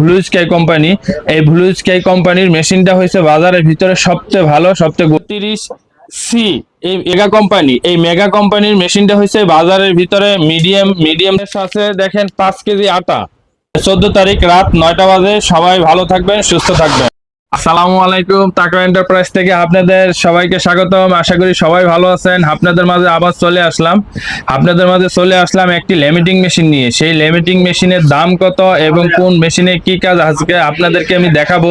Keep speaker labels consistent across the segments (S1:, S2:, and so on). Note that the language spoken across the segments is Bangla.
S1: Blue sky company. এই ব্লু স্কাই কোম্পানির মেশিনটা হয়েছে বাজারের ভিতরে সবচেয়ে ভালো, সবচেয়ে 30C। এই মেগা কোম্পানি, এই মেগা কোম্পানির মেশিনটা হয়েছে বাজারের ভিতরে মিডিয়াম আছে। দেখেন 5 কেজি আটা। 14 তারিখ রাত 9টা বাজে। সবাই ভালো থাকবেন, সুস্থ থাকবেন। আসসালামু আলাইকুম, তাকওয়া এন্টারপ্রাইজ থেকে আপনাদের সবাইকে স্বাগতম। আশা করি সবাই ভালো আছেন। আপনাদের মাঝে আবার চলে আসলাম একটি ল্যামিটিং মেশিন নিয়ে। সেই ল্যামিটিং মেশিনের দাম কত এবং কোন মেশিনে কি কাজ আজকে আপনাদেরকে আমি দেখাবো।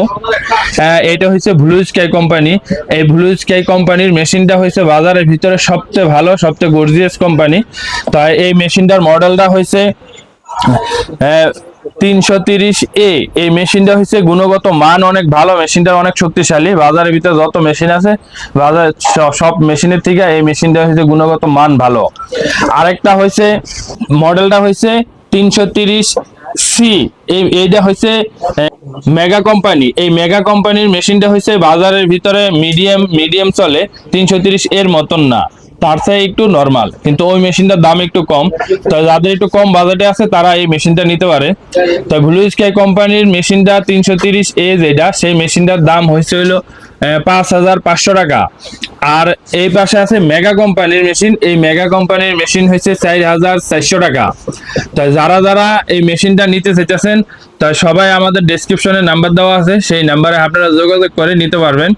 S1: এটা হচ্ছে ব্লু স্কাই কোম্পানি। এই ব্লু স্কাই কোম্পানির মেশিনটা হচ্ছে বাজারের ভিতরে সবচেয়ে ভালো, সবচেয়ে গর্জিয়াস কোম্পানি। তাই এই মেশিনটার মডেলটা হচ্ছে 330A। এই মেশিনটা হচ্ছে গুণগত মান অনেক ভালো, মেশিনটা অনেক শক্তিশালী। বাজারের ভিতরে যত মেশিন আছে, বাজার সব মেশিনের থেকে এই মেশিনটা হচ্ছে গুণগত মান ভালো। আরেকটা হচ্ছে মডেলটা হচ্ছে 330C। এইটা হচ্ছে মেগা কোম্পানি। এই মেগা কোম্পানির মেশিনটা হচ্ছে বাজারের ভিতরে মিডিয়াম চলে। 330 এর মতন না, তার চেয়ে একটু নরমাল, কিন্তু ওই মেশিনটার দাম একটু কম। তো যাদের একটু কম বাজেটে আছে তারা এই মেশিনটা নিতে পারে। তো ব্লু স্কাই কোম্পানির মেশিনটা 330A যেটা, সেই মেশিনটার দাম হয়েছে হলো 5,500 টাকা। আর এই পাশে আছে মেগা কোম্পানির মেশিন। এই মেগা কোম্পানির মেশিন হচ্ছে 4,400 টাকা। তো যারা এই মেশিনটা নিতে চাইতেছেন, তা সবাই আমাদের ডেসক্রিপশনে নাম্বার দেওয়া আছে, সেই নাম্বারে আপনারা যোগাযোগ করে নিতে পারবেন।